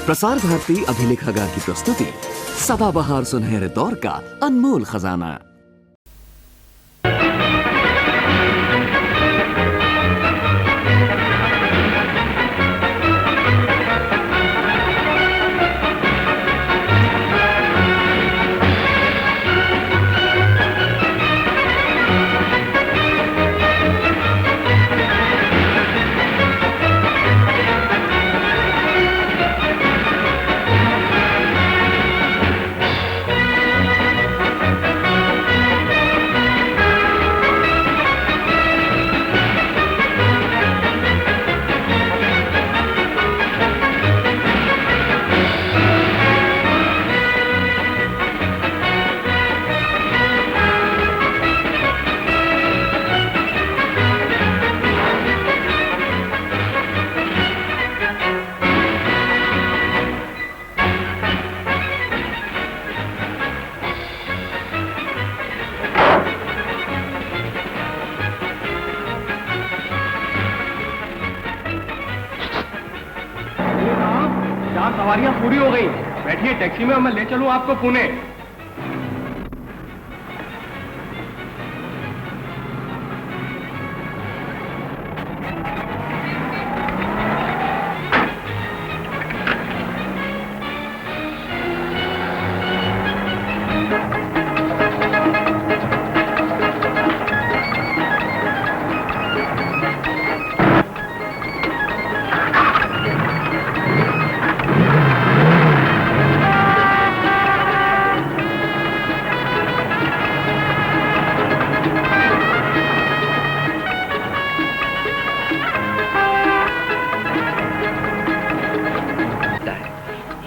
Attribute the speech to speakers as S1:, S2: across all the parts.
S1: प्रसार भारती अभिलेखागार की प्रस्तुति सदाबहार सुनहरे दौर का अनमोल खजाना।
S2: सवारियां पूरी हो गई, बैठिए टैक्सी में, मैं ले चलूं आपको पुणे।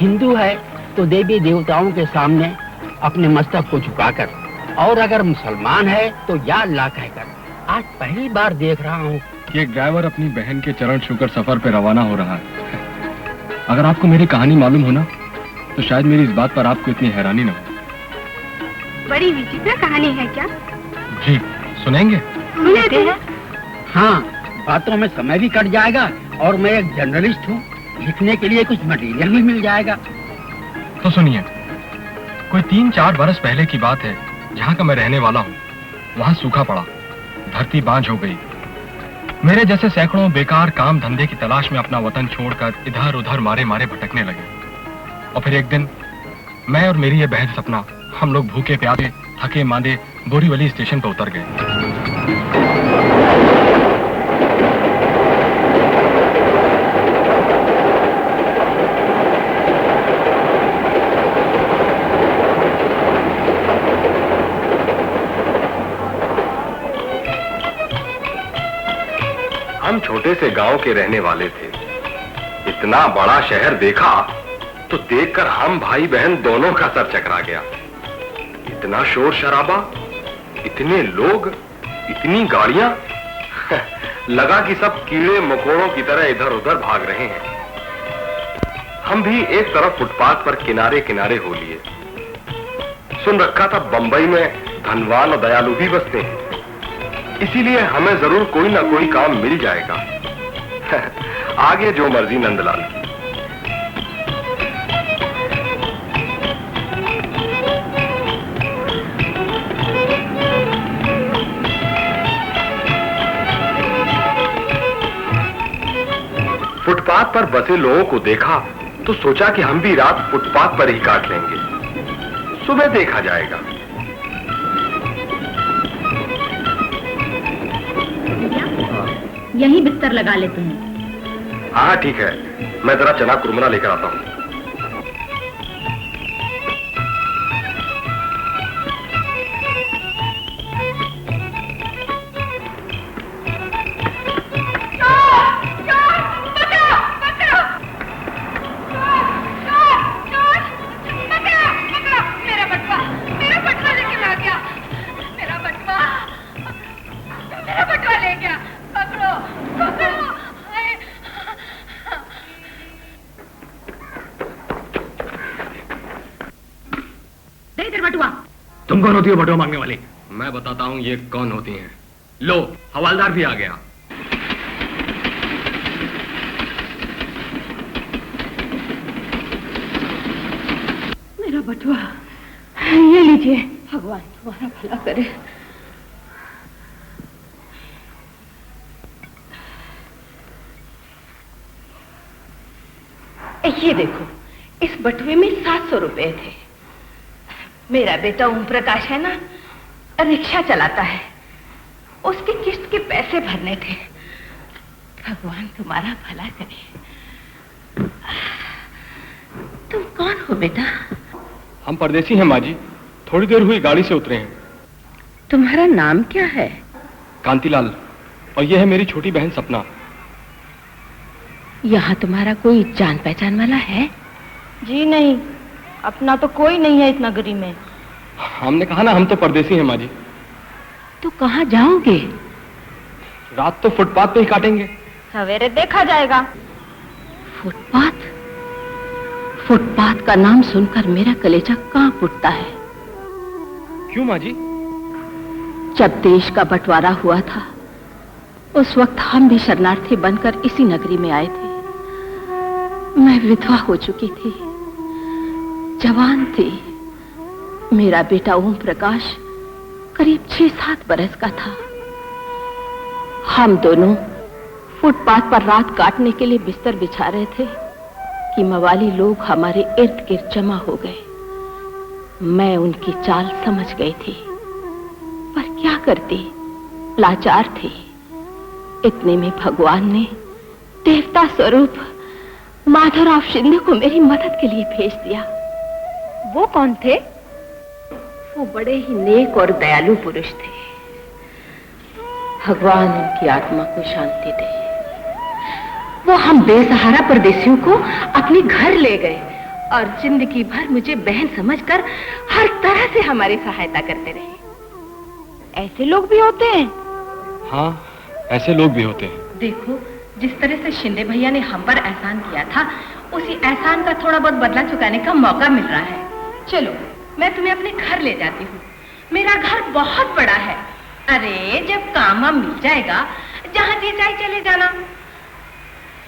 S3: हिंदू है तो देवी देवताओं के सामने अपने मस्तक को झुकाकर, और अगर मुसलमान है तो या अल्लाह कहकर। आज पहली बार देख रहा हूँ
S2: कि एक ड्राइवर अपनी बहन के चरण छूकर सफर पे रवाना हो रहा है। अगर आपको मेरी कहानी मालूम हो ना, तो शायद मेरी इस बात पर आपको इतनी हैरानी न हो।
S4: बड़ी विचित्र कहानी है क्या?
S2: जी, सुनेंगे?
S4: सुनते हैं।
S3: हाँ, बातों में समय भी कट जाएगा और मैं एक जर्नलिस्ट हूँ, लिखने के लिए कुछ मटेरियल भी मिल जाएगा।
S2: तो सुनिए, कोई 3-4 बरस पहले की बात है। जहाँ का मैं रहने वाला हूँ वहाँ सूखा पड़ा, धरती बांझ हो गई। मेरे जैसे सैकड़ों बेकार काम धंधे की तलाश में अपना वतन छोड़कर इधर उधर मारे मारे भटकने लगे। और फिर एक दिन मैं और मेरी ये बहन सपना, हम लोग भूखे प्यासे थके मांदे बोरीवली स्टेशन पर उतर गए। हम छोटे से गांव के रहने वाले थे। इतना बड़ा शहर देखा तो देखकर हम भाई बहन दोनों का सर चकरा गया। इतना शोर शराबा, इतने लोग, इतनी गाड़ियां। लगा कि सब कीड़े मकोड़ों की तरह इधर उधर भाग रहे हैं। हम भी एक तरफ फुटपाथ पर किनारे किनारे हो लिए। सुन रखा था बंबई में धनवान और दयालु भी बसते हैं, इसीलिए हमें जरूर कोई ना कोई काम मिल जाएगा। आगे जो मर्जी नंदलाल की। फुटपाथ पर बसे लोगों को देखा तो सोचा कि हम भी रात फुटपाथ पर ही काट लेंगे, सुबह देखा जाएगा।
S4: यही बिस्तर लगा लेते हैं।
S2: हाँ ठीक है, मैं जरा चना कुरमुरा लेकर आता हूँ। तुम कौन होती हो बटुआ मांगने वाली? मैं बताता हूँ ये कौन होती हैं। लो, हवालदार भी आ गया।
S5: बटुआ, ये लीजिए। भगवान तुम्हारा भला करे। ये देखो, इस बटुए में 700 रुपए थे। मेरा बेटा ओम प्रकाश है ना, रिक्शा चलाता है, उसकी किस्त के पैसे भरने थे। भगवान तुम्हारा भला करे। तुम कौन हो बेटा?
S6: हम परदेसी हैं माँ जी, थोड़ी देर हुई गाड़ी से उतरे हैं।
S5: तुम्हारा नाम क्या है?
S6: कांतिलाल, और यह है मेरी छोटी बहन सपना।
S5: यहाँ तुम्हारा कोई जान पहचान वाला है?
S7: जी नहीं, अपना तो कोई नहीं है इस नगरी में।
S6: हमने कहा ना, हम तो परदेसी हैं माँ जी।
S5: तो कहाँ जाओगे?
S6: रात तो फुटपाथ पे ही काटेंगे।
S7: सवेरे देखा जाएगा।
S5: फुटपाथ? फुटपाथ का नाम सुनकर मेरा कलेजा कांप उठता है।
S6: क्यों माँ जी?
S5: जब देश का बंटवारा हुआ था, उस वक्त हम भी शरणार्थी बनकर इसी नगरी में आए थे। मैं विधवा हो चुकी थी, जवान थी। मेरा बेटा ओम प्रकाश करीब 6-7 बरस का था। हम दोनों फुटपाथ पर रात काटने के लिए बिस्तर बिछा रहे थे कि मवाली लोग हमारे इर्द गिर्द जमा हो गए। मैं उनकी चाल समझ गई थी, पर क्या करती, लाचार थी। इतने में भगवान ने देवता स्वरूप माधवराव शिंदे को मेरी मदद के लिए भेज दिया।
S7: वो कौन थे?
S5: वो बड़े ही नेक और दयालु पुरुष थे। भगवान उनकी आत्मा को शांति दे। वो हम बेसहारा परदेसियों को अपने घर ले गए और जिंदगी भर मुझे बहन समझकर हर तरह से हमारी सहायता करते रहे।
S7: ऐसे लोग भी होते हैं?
S6: हाँ, ऐसे लोग भी होते हैं।
S5: देखो, जिस तरह से शिंदे भैया ने हम पर एहसान किया था, उसी एहसान का थोड़ा बहुत बदला चुकाने का मौका मिल रहा है। चलो, मैं तुम्हें अपने घर ले जाती हूँ। मेरा घर बहुत बड़ा है। अरे, जब काम मिल जाएगा, जहाँ जी चाहे चले जाना।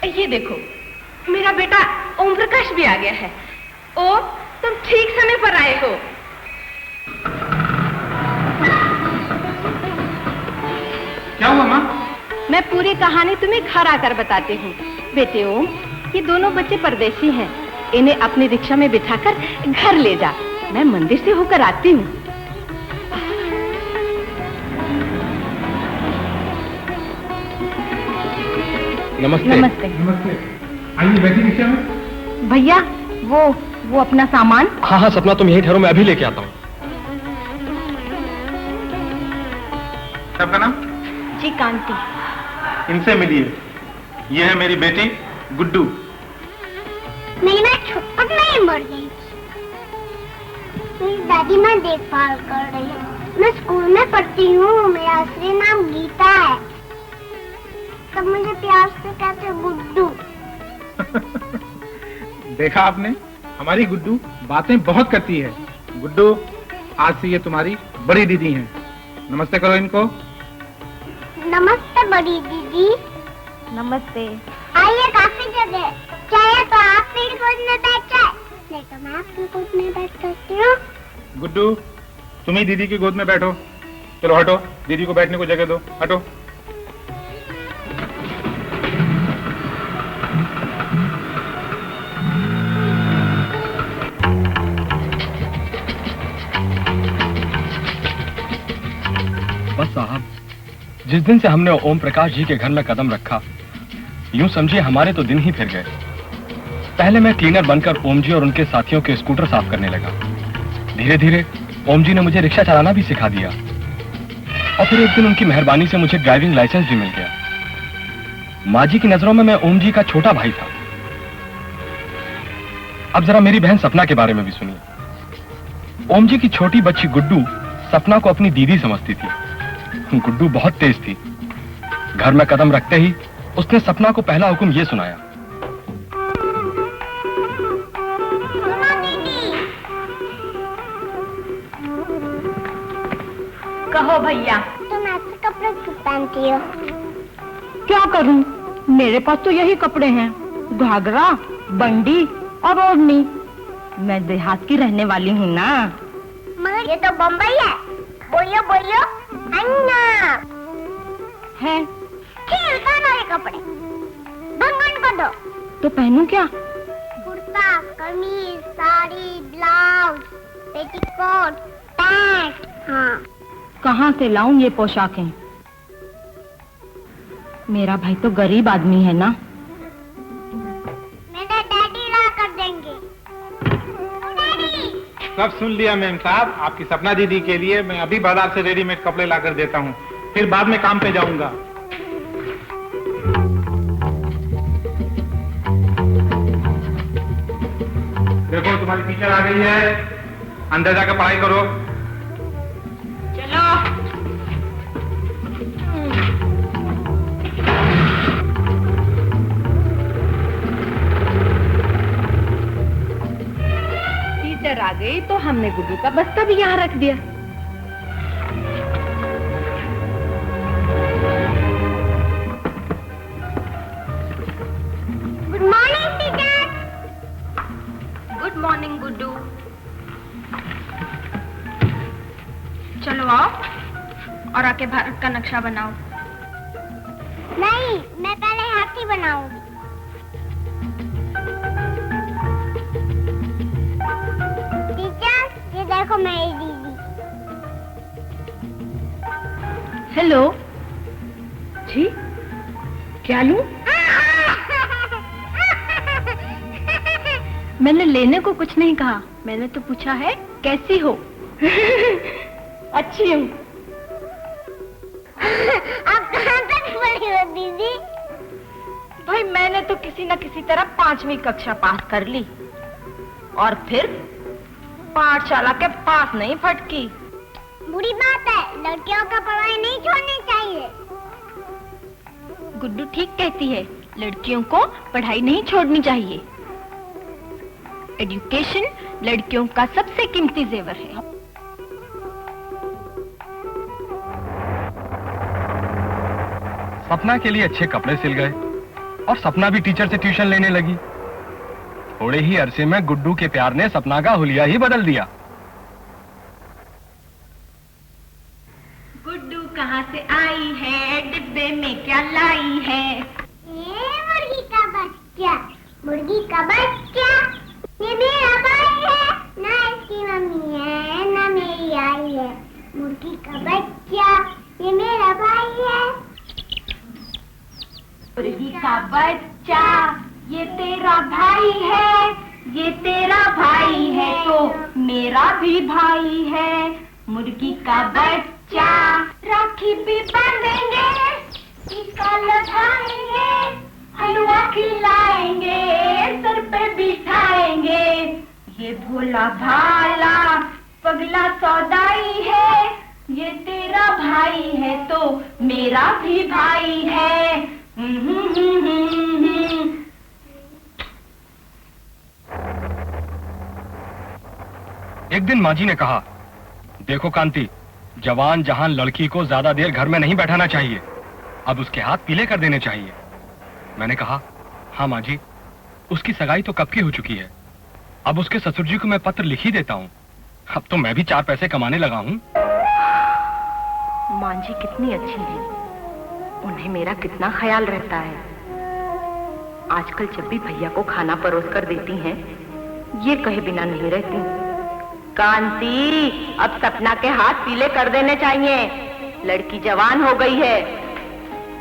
S5: ये देखो, मेरा बेटा ओम प्रकाश भी आ गया है। ओ, तुम ठीक समय पर आए हो।
S8: क्या हुआ माँ?
S7: मैं पूरी कहानी तुम्हें घर आकर बताती हूँ। बेटे ओम, ये दोनों बच्चे परदेसी हैं। इन्हें अपनी रिक्शा में बिठाकर घर ले जा। मैं मंदिर से होकर आती हूँ।
S6: नमस्ते।
S7: नमस्ते।
S8: नमस्ते, आइए बैठिए रिक्शा में।
S7: भैया, वो अपना सामान।
S6: हाँ हाँ सपना, तुम यहीं ठहरो, मैं अभी लेके आता हूँ।
S8: सबका नाम?
S7: जी, कांति।
S8: इनसे मिलिए, ये है मेरी बेटी गुड्डू।
S9: मेरी माँ छुपक नहीं मर गई। मेरी दादी माँ देखभाल कर रही है। मैं स्कूल में पढ़ती हूँ। मेरा असली नाम गीता है। तब मुझे प्यार से कहते गुड्डू।
S8: देखा आपने, हमारी गुड्डू बातें बहुत करती है। गुड्डू, आज से ये तुम्हारी बड़ी दीदी हैं। नमस्ते करो इनको।
S9: नमस्ते बड़ी दीदी।
S7: नमस्ते।
S9: आइए, काफी जगह। चाहे तो आप मेरी गोद में बैठ जाए, नहीं तो मैं आपकी गोद में बैठ सकती हूँ।
S8: गुड्डू, तुम ही दीदी की गोद में बैठो। चलो हटो, दीदी को बैठने को जगह दो। हटो।
S6: बस साहब, जिस दिन से हमने ओम प्रकाश जी के घर में कदम रखा, यूं समझिए हमारे तो दिन ही फिर गए। पहले मैं क्लीनर बनकर ओम जी और उनके साथियों के स्कूटर साफ करने लगा। धीरे धीरे ओम जी ने मुझे रिक्शा चलाना भी सिखा दिया और फिर एक दिन उनकी मेहरबानी से मुझे ड्राइविंग लाइसेंस भी मिल गया। माँ जी की नजरों में मैं ओम जी का छोटा भाई था। अब जरा मेरी बहन सपना के बारे में भी सुनिए। ओम जी की छोटी बच्ची गुड्डू सपना को अपनी दीदी समझती थी। गुड्डू बहुत तेज थी। घर में कदम रखते ही उसने सपना को पहला हुक्म ये सुनाया।
S7: कहो भैया।
S9: तुम ऐसे कपड़े क्यों पहनती हो?
S7: क्या करूं, मेरे पास तो यही कपड़े हैं, घाघरा, बंडी और ओढ़नी। मैं देहात की रहने वाली हूँ ना।
S9: मगर ये तो बम्बई है। बोलियो बोलियो अन्ना
S7: है।
S9: ठीक है ये कपड़े भंगन को दो।
S7: तो पहनूं क्या?
S9: कुर्ता, कमीज, साड़ी, ब्लाउज, पेटीकोट, पैंट। हाँ।
S7: कहाँ से लाऊं ये पोशाकें? मेरा भाई तो गरीब आदमी है ना।
S9: मेरा डैडी ला कर देंगे। डैडी।
S8: सब सुन लिया मेम साहब। आपकी सपना दीदी के लिए मैं अभी बाजार से रेडीमेड कपड़े ला कर देता हूँ, फिर बाद में काम पे जाऊंगा। देखो तुम्हारी टीचर आ गई है, अंदर जाकर पढ़ाई करो।
S7: चलो। टीचर आ गई तो हमने गुड्डू का बस्ता भी यहाँ रख दिया।
S9: Good morning teacher.
S7: Good morning Guddu. चलो आओ और आके भारत का नक्शा बनाओ।
S9: नहीं, मैं पहले हाथी बनाऊंगी। टीचर, ये देखो मेरी दीदी।
S7: हेलो जी, क्या लूं? मैंने लेने को कुछ नहीं कहा, मैंने तो पूछा है कैसी हो। अच्छी हूँ।
S9: आप कहाँ तक पढ़ी हो दीदी?
S7: भाई मैंने तो किसी न किसी तरह 5वीं कक्षा पास कर ली और फिर पाठशाला के पास नहीं फटकी।
S9: बुरी बात है, लड़कियों का पढ़ाई नहीं छोड़नी चाहिए।
S7: गुड्डू ठीक कहती है, लड़कियों को पढ़ाई नहीं छोड़नी चाहिए। एजुकेशन लड़कियों का सबसे कीमती जेवर है।
S6: सपना के लिए अच्छे कपड़े सिल गए और सपना भी टीचर से ट्यूशन लेने लगी। थोड़े ही अरसे में गुड्डू के प्यार ने सपना का हुलिया ही बदल दिया।
S7: गुड्डू कहाँ से आई है, डिब्बे में क्या लाई है?
S9: ये मुर्गी का बच्चा, मुर्गी का बच्चा, ये मेरा भाई है, ना इसकी मम्मी है ना मेरी आई है। मुर्गी का बच्चा, ये मेरा भाई है।
S7: मुर्गी का बच्चा, ये तेरा भाई है, ये तेरा भाई है तो मेरा भी भाई है। मुर्गी का बच्चा, राखी भी बांधेंगे, टीका लगाएंगे, हलवा खिलाएंगे, सर पे बिठाएंगे। ये भोला भाला पगला सौदाई है, ये तेरा भाई है तो मेरा भी भाई है।
S6: एक दिन माँ जी ने कहा, देखो कांति, जवान जहान लड़की को ज्यादा देर घर में नहीं बैठाना चाहिए, अब उसके हाथ पीले कर देने चाहिए। मैंने कहा, हाँ माँ जी, उसकी सगाई तो कब की हो चुकी है, अब उसके ससुर जी को मैं पत्र लिख ही देता हूँ। अब तो मैं भी 4 पैसे कमाने लगा हूँ।
S7: माँ जी कितनी अच्छी है, उन्हें मेरा कितना ख्याल रहता है। आजकल जब भी भैया को खाना परोस कर देती हैं, ये कहे बिना नहीं रहती। कांति, अब सपना के हाथ पीले कर देने चाहिए, लड़की जवान हो गई है।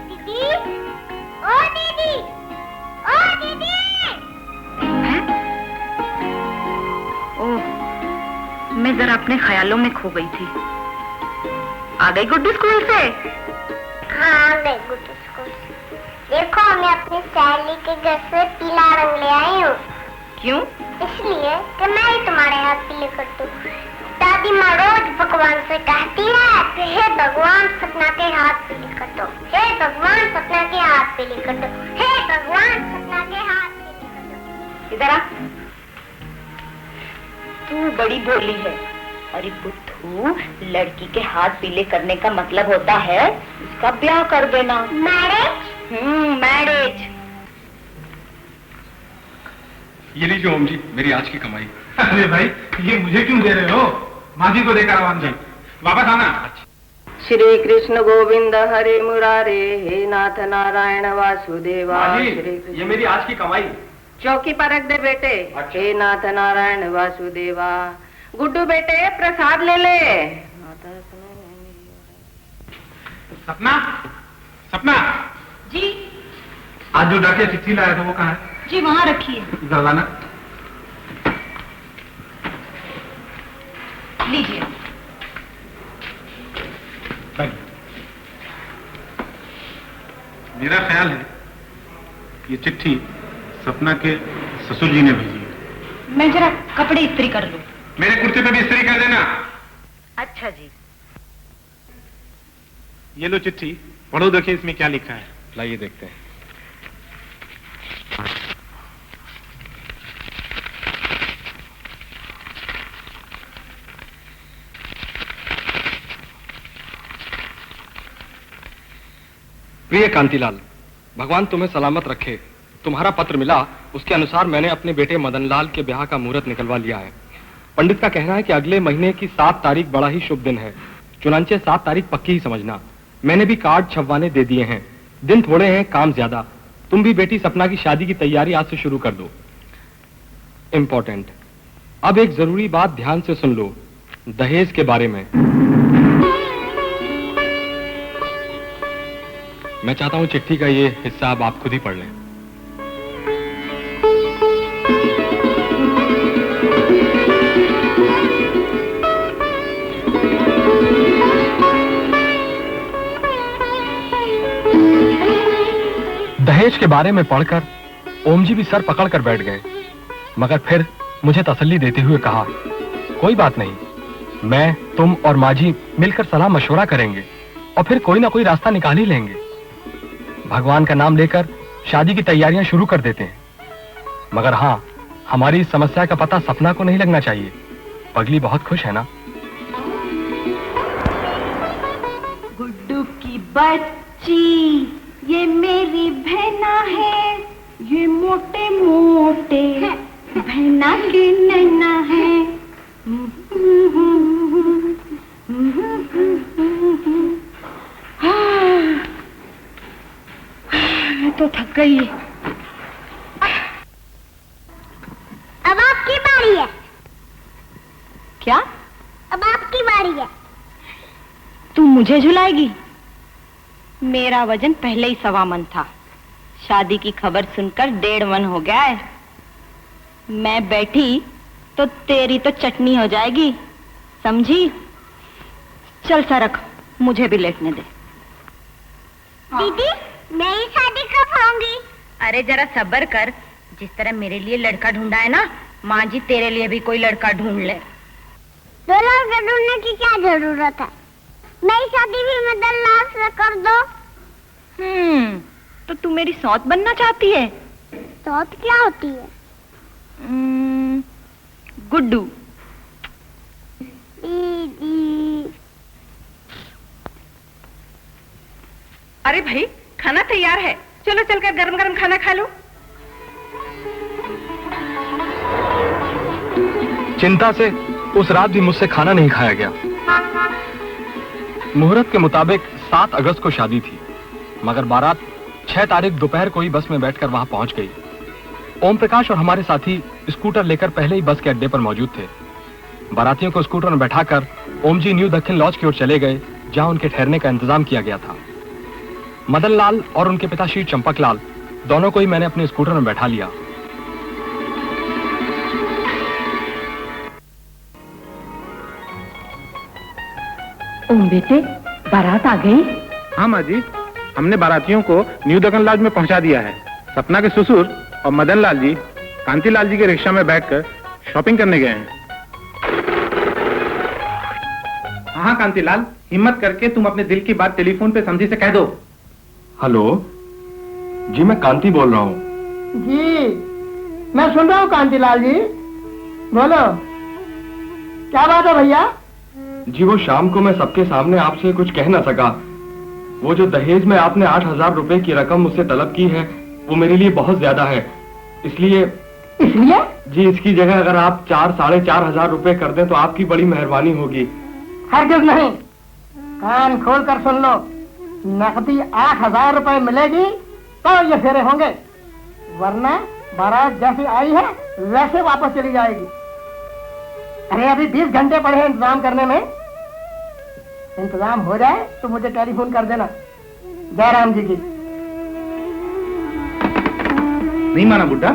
S9: दीदी, ओ दीदी, ओ दीदी।
S7: ओह, मैं जरा अपने ख्यालों में खो गई थी। आ गई गुड्डू स्कूल से?
S9: हाँ, मैं गुड्डू स्कूल से। देखो, मैं अपनी सहेली के घर से पीला रंग ले आई हूँ।
S7: क्यों?
S9: इसलिए कि मैं ही तुम्हारे हाथ पीले कर दूं। दादी माँ रोज भगवान से कहती है कि हे भगवान, सपना के हाथ पीले कर दो, हे भगवान, सपना के हाथ पीले कर दो, हे भगवान, सपना के हाथ पीले कर दो।
S7: इधर आ। तू बड़ी भोली है। अरे बुद्धू, लड़की के हाथ पीले करने का मतलब होता है उसका ब्याह कर देना।
S9: मैरिज?
S7: मैरिज।
S6: ये लीजिए ओम जी, मेरी आज की कमाई।
S8: अरे भाई, ये मुझे क्यों दे रहे हो? माँ जी को देकर आवाज जी, वापस आना।
S7: श्री कृष्ण गोविंद हरे मुरारे, हे नाथ नारायण वासुदेवा।
S6: ये मेरी आज की कमाई।
S7: चौकी पर रख दे बेटे। हे नाथ नारायण वासुदेवा। गुड्डू बेटे प्रसाद ले ले।
S8: सपना, सपना
S4: जी।
S8: आज जो डाकिया चिट्ठी लाया था वो कहाँ है?
S4: जी वहाँ रखिए।
S8: इधर लाना।
S4: लीजिए।
S8: मेरा ख्याल है ये चिट्ठी सपना के ससुर जी ने भेजी है।
S4: मैं जरा कपड़े इस्त्री कर लूं।
S8: मेरे कुर्ते पे भी इस्त्री कर देना।
S7: अच्छा जी।
S8: ये लो चिट्ठी, पढ़ो, देखिए इसमें क्या लिखा है।
S6: लाइए देखते हैं। प्रिय कांतिलाल, भगवान तुम्हें सलामत रखे। तुम्हारा पत्र मिला, उसके अनुसार मैंने अपने बेटे मदनलाल के ब्याह का मुहूर्त निकलवा लिया है। पंडित का कहना है कि अगले महीने की 7 तारीख बड़ा ही शुभ दिन है। चुनांचे 7 तारीख पक्की ही समझना। मैंने भी कार्ड छपवाने दे दिए हैं। दिन थोड़े हैं, काम ज्यादा। तुम भी बेटी सपना की शादी की तैयारी आज से शुरू कर दो। इंपॉर्टेंट, अब एक जरूरी बात ध्यान से सुन लो, दहेज के बारे में। मैं चाहता हूं चिट्ठी का ये हिस्सा अब आप खुद ही पढ़ लें। दहेज के बारे में पढ़कर ओम जी भी सर पकड़कर बैठ गए, मगर फिर मुझे तसल्ली देते हुए कहा, कोई बात नहीं, मैं, तुम और माँ जी मिलकर सलाह मशवरा करेंगे और फिर कोई ना कोई रास्ता निकाल ही लेंगे। भगवान का नाम लेकर शादी की तैयारियां शुरू कर देते हैं। मगर हाँ, हमारी इस समस्या का पता सपना को नहीं लगना चाहिए। पगली बहुत खुश है ना?
S4: गुड्डू की बच्ची, ये मेरी बहना है, ये मोटे मोटे बहना की नैना है। मैं तो थक गई।
S9: अब आपकी बारी है।
S4: क्या?
S9: अब आपकी बारी है।
S4: तू मुझे झुलाएगी? मेरा वजन पहले ही 1.25 मन था। शादी की खबर सुनकर 1.5 मन हो गया है। मैं बैठी तो तेरी तो चटनी हो जाएगी, समझी? चल सरक, मुझे भी लेटने दे।
S9: दीदी, मैं ही शादी कब होंगी?
S7: अरे जरा सब्र कर। जिस तरह मेरे लिए लड़का ढूंढा है ना, माँ जी तेरे लिए भी कोई लड़का ढूंढ ले।
S9: 2 लड़के ढूंढने की क्या जरूरत है? मेरी शादी भी मदनलाल से कर दो।
S4: तो तू मेरी सौत बनना चाहती है?
S9: सौत क्या होती है?
S4: गुड्डू।
S9: दीदी।
S7: अरे भाई, खाना तैयार है, चलो चलकर गरम गरम खाना खा लो।
S6: चिंता से उस रात भी मुझसे खाना नहीं खाया गया। मुहूर्त के मुताबिक 7 अगस्त को शादी थी, मगर बारात 6 तारीख दोपहर को ही बस में बैठकर वहां पहुंच गई। ओम प्रकाश और हमारे साथी स्कूटर लेकर पहले ही बस के अड्डे पर मौजूद थे। बारातियों को स्कूटर में बैठाकर ओम जी न्यू दक्षिण लॉज की ओर चले गए, जहां उनके ठहरने का इंतजाम किया गया था। मदनलाल और उनके पिता श्री चंपकलाल दोनों को ही मैंने अपने स्कूटर में बैठा लिया।
S5: ओम बेटे, बारात आ गई?
S8: हाँ माँ जी, हमने बारातियों को न्यू दक्षिण लॉज में पहुंचा दिया है। सपना के ससुर और मदनलाल जी कांतिलाल जी के रिक्शा में बैठकर शॉपिंग करने गए हैं। हाँ कांतिलाल, हिम्मत करके तुम अपने दिल की बात टेलीफोन पे समझी से कह दो।
S6: हेलो जी, मैं कांति बोल रहा हूँ।
S3: जी, मैं सुन रहा हूँ कांतिलाल जी, बोलो, क्या बात है भैया?
S6: जी, वो शाम को मैं सबके सामने आपसे कुछ कह ना सका। वो जो दहेज में आपने 8,000 रुपए की रकम मुझसे तलब की है, वो मेरे लिए बहुत ज्यादा है, इसलिए
S3: इसलिए
S6: जी इसकी जगह अगर आप 4-4.5 रुपए कर दें तो आपकी बड़ी मेहरबानी होगी।
S3: हरगिज नहीं। कान खोल कर सुन लो, नकदी 8,000 रुपए मिलेगी तो ये फेरे होंगे, वरना बारात जैसी आई है वैसे वापस चली जाएगी। अरे अभी 20 घंटे पड़े हैं इंतजाम करने में। इंतजाम हो जाए तो मुझे टेलीफोन कर देना। जयराम जी की।
S8: नहीं माना बुड्ढा?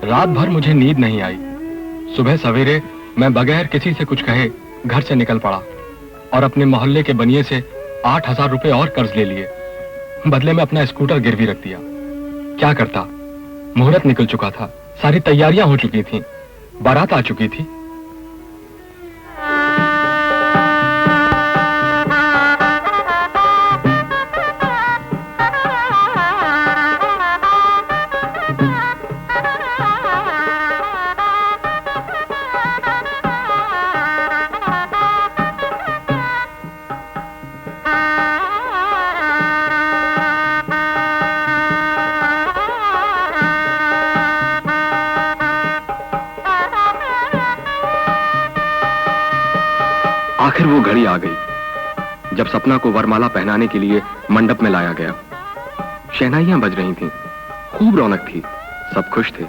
S6: रात भर मुझे नींद नहीं आई। सुबह सवेरे मैं बगैर किसी से कुछ कहे घर से निकल पड़ा और अपने मोहल्ले के बनिए से 8,000 रुपए और कर्ज ले लिए। बदले में अपना स्कूटर गिरवी रख दिया। क्या करता, मुहूर्त निकल चुका था, सारी तैयारियां हो चुकी थीं, बारात आ चुकी थी। आखिर वो घड़ी आ गई जब सपना को वरमाला पहनाने के लिए मंडप में लाया गया। शहनाइयां बज रही थीं, खूब रौनक थी, सब खुश थे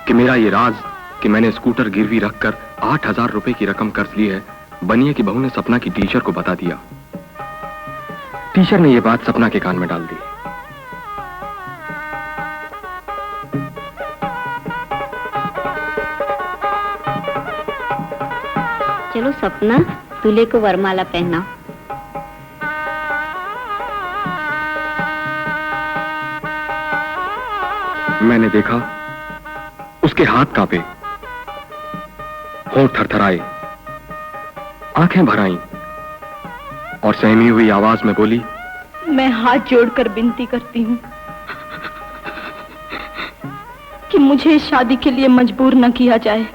S6: कि मेरा ये राज कि मैंने स्कूटर गिरवी रखकर 8,000 रुपए की रकम कर्ज ली है, बनिए की बहू ने सपना की टीचर को बता दिया। टीचर ने ये बात सपना के कान में डाल दी।
S10: चलो सपना, दूल्हे को वरमाला पहनाओ।
S6: मैंने देखा उसके हाथ कांपे, होंठ थरथराए, आंखें भर आईं और सहमी हुई आवाज में बोली,
S4: मैं हाथ जोड़कर विनती करती हूँ कि मुझे इस शादी के लिए मजबूर न किया जाए।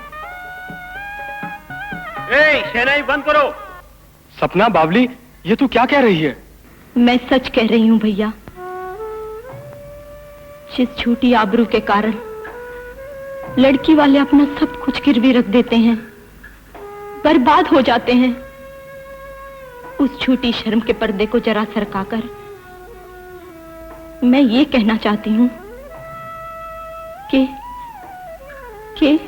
S3: शहनाई बंद करो।
S6: सपना बावली, ये तू क्या कह रही है?
S4: मैं सच कह रही हूँ भैया। जिस झूठी आबरू के कारण लड़की वाले अपना सब कुछ गिरवी रख देते हैं, बर्बाद हो जाते हैं, उस झूठी शर्म के पर्दे को जरा सरकाकर मैं ये कहना चाहती हूँ कि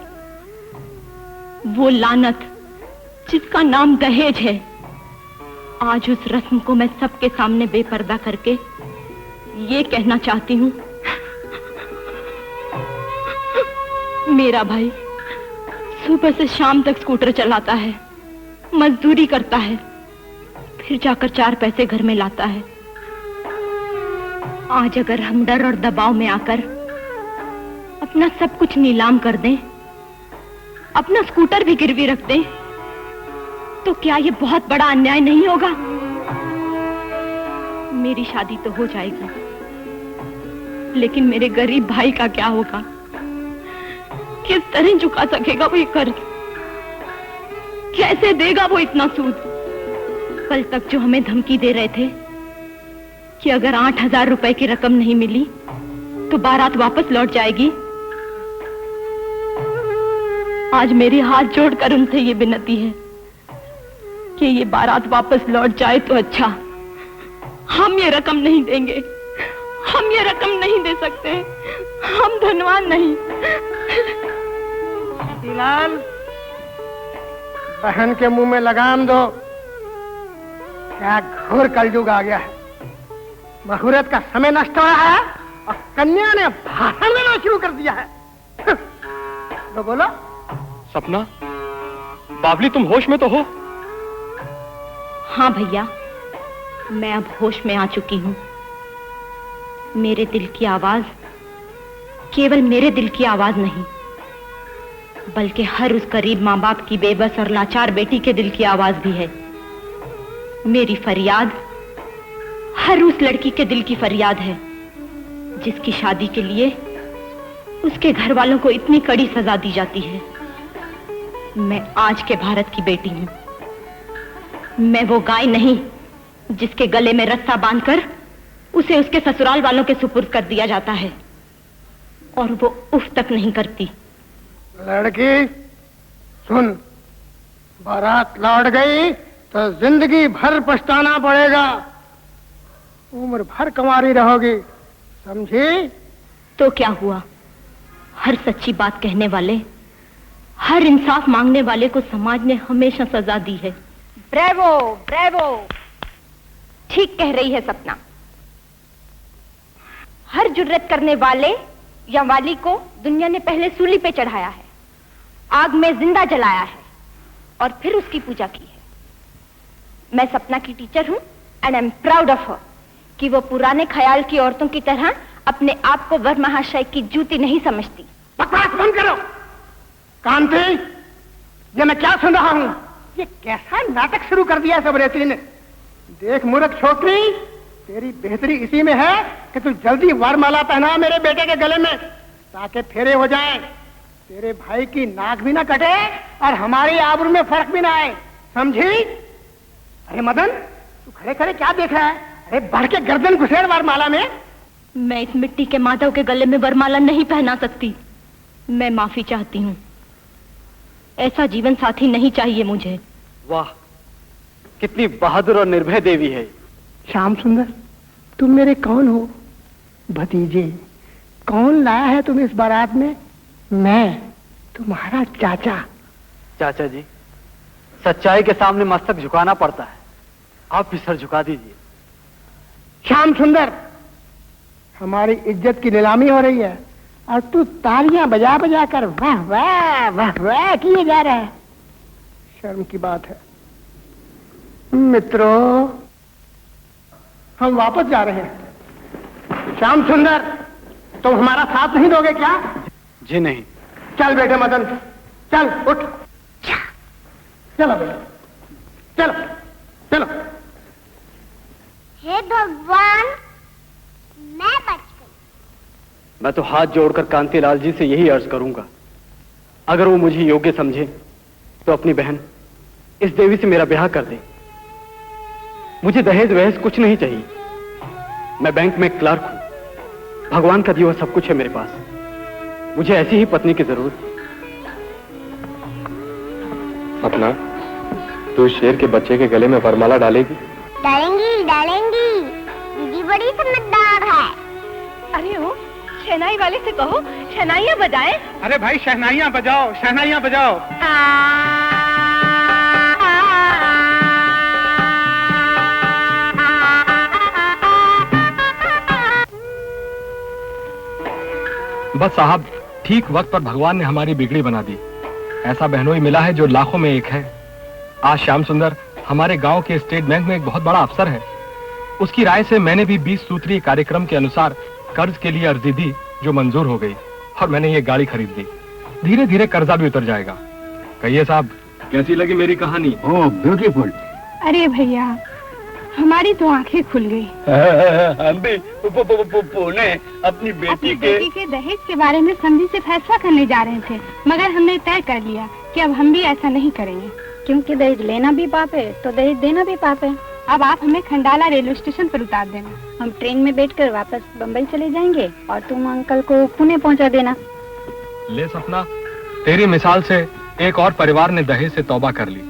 S4: वो लानत जिसका नाम दहेज है, आज उस रस्म को मैं सबके सामने बेपर्दा करके ये कहना चाहती हूँ, मेरा भाई सुबह से शाम तक स्कूटर चलाता है, मजदूरी करता है, फिर जाकर 4 पैसे घर में लाता है। आज अगर हम डर और दबाव में आकर अपना सब कुछ नीलाम कर दें, अपना स्कूटर भी गिरवी रख दें, तो क्या ये बहुत बड़ा अन्याय नहीं होगा? मेरी शादी तो हो जाएगी, लेकिन मेरे गरीब भाई का क्या होगा? किस तरह चुका सकेगा वो ये कर्ज? कैसे देगा वो इतना सूद? कल तक जो हमें धमकी दे रहे थे कि अगर 8,000 रुपए की रकम नहीं मिली तो बारात वापस लौट जाएगी, आज मेरे हाथ जोड़कर उनसे ये विनती है कि ये बारात वापस लौट जाए तो अच्छा। हम ये रकम नहीं देंगे, हम ये रकम नहीं दे सकते, हम धनवान नहीं।
S3: लाल, बहन के मुंह में लगाम दो। क्या घोर कलयुग आ गया है। मुहूर्त का समय नष्ट हो रहा है और कन्या ने भाषण देना शुरू कर दिया है। तो बोलो।
S6: सपना, बावली तुम होश में तो हो?
S4: हाँ भैया, मैं अब होश में आ चुकी हूँ। मेरे दिल की आवाज केवल मेरे दिल की आवाज नहीं, बल्कि हर उस गरीब माँ बाप की बेबस और लाचार बेटी के दिल की आवाज भी है। मेरी फरियाद हर उस लड़की के दिल की फरियाद है जिसकी शादी के लिए उसके घर वालों को इतनी कड़ी सजा दी जाती है। मैं आज के भारत की बेटी हूँ। मैं वो गाय नहीं जिसके गले में रस्सा बांधकर उसे उसके ससुराल वालों के सुपुर्द कर दिया जाता है और वो उफ तक नहीं करती।
S3: लड़की सुन, बारात लौट गई तो जिंदगी भर पछताना पड़ेगा, उम्र भर कुंवारी रहोगी, समझी?
S4: तो क्या हुआ, हर सच्ची बात कहने वाले, हर इंसाफ मांगने वाले को समाज ने हमेशा सजा दी है। ब्रेवो ब्रेवो, ठीक कह रही है सपना। हर जुर्रत करने वाले या वाली को दुनिया ने पहले सूली पे चढ़ाया है, आग में जिंदा जलाया है और फिर उसकी पूजा की है। मैं सपना की टीचर हूं and I am proud of her कि वो पुराने ख्याल की औरतों की तरह अपने आप को वर महाशय की जूती नहीं समझती।
S3: बकवास बंद करो। कांति, ये मैं क्या सुन रहा हूं? ये कैसा नाटक शुरू कर दिया सब रेती ने। देख मूर्ख छोकरी, तेरी बेहतरी इसी में है कि तू जल्दी वरमाला पहना मेरे बेटे के गले में, ताकि फेरे हो जाएं, तेरे भाई की नाक भी ना कटे और हमारी आबरू में फर्क भी ना आए, समझी? अरे मदन, तू खड़े खड़े क्या देख रहा है? अरे बढ़ के गर्दन घुसेड़ वरमाला में।
S4: मैं इस मिट्टी के माधव के गले में वरमाला नहीं पहना सकती। मैं माफी चाहती हूँ, ऐसा जीवन साथी नहीं चाहिए मुझे।
S11: वाह, कितनी बहादुर और निर्भय देवी है।
S3: श्याम सुंदर, तुम मेरे कौन हो? भतीजे। कौन लाया है तुम इस बारात में? मैं, तुम्हारा चाचा।
S11: चाचा जी, सच्चाई के सामने मस्तक झुकाना पड़ता है, आप भी सर झुका दीजिए।
S3: श्याम सुंदर, हमारी इज्जत की नीलामी हो रही है और तू तालियां बजा बजा कर वाह वाह वाह वाह किए जा रहा है। शर्म की बात है। मित्रों, हम वापस जा रहे हैं। श्याम सुंदर, तुम हमारा साथ नहीं दोगे क्या?
S11: जी नहीं।
S3: चल बेटे मदन, चल उठ, चलो बेटा, चलो चलो।
S9: हे भगवान, मैं बच गई।
S11: मैं तो हाथ जोड़कर कांतिलाल जी से यही अर्ज करूंगा, अगर वो मुझे योग्य समझे तो अपनी बहन इस देवी से मेरा ब्याह कर दे। मुझे दहेज वहेज कुछ नहीं चाहिए। मैं बैंक में क्लर्क हूं, भगवान का दिया हुआ सब कुछ है मेरे पास। मुझे ऐसी ही पत्नी की जरूरत है।
S2: सपना, तू शेर के बच्चे के गले में वरमाला डालेगी?
S9: डालेंगी डालेंगी, दीदी बड़ी समझदार है।
S4: अरे ओ, शहनाई वाले से कहो शहनाइयां बजाए।
S8: अरे भाई, शहनाइयां बजाओ, शहनाइयां बजाओ।
S6: बस साहब, ठीक वक्त पर भगवान ने हमारी बिगड़ी बना दी। ऐसा बहनोई मिला है जो लाखों में एक है। आज श्याम सुंदर हमारे गांव के स्टेट बैंक में एक बहुत बड़ा अफसर है। उसकी राय से मैंने भी 20 सूत्रीय कार्यक्रम के अनुसार कर्ज के लिए अर्जी दी, जो मंजूर हो गई और मैंने ये गाड़ी खरीद ली। धीरे धीरे कर्जा भी उतर जाएगा। कहिए साहब, कैसी लगी मेरी कहानी?
S12: Oh beautiful.
S13: अरे भैया, हमारी तो आंखें खुल गई।
S12: हम भी पुणे अपनी बेटी
S13: के दहेज के बारे में समझी से फैसला करने जा रहे थे, मगर हमने तय कर लिया कि अब हम भी ऐसा नहीं करेंगे।
S10: क्योंकि दहेज लेना भी पाप है तो दहेज देना भी पाप है।
S13: अब आप हमें खंडाला रेलवे स्टेशन पर उतार देना।
S10: हम ट्रेन में बैठकर वापस बम्बई चले जाएंगे और तुम अंकल को पुणे पहुंचा देना।
S6: ले सपना, तेरी मिसाल से एक और परिवार ने दहेज से तौबा कर ली।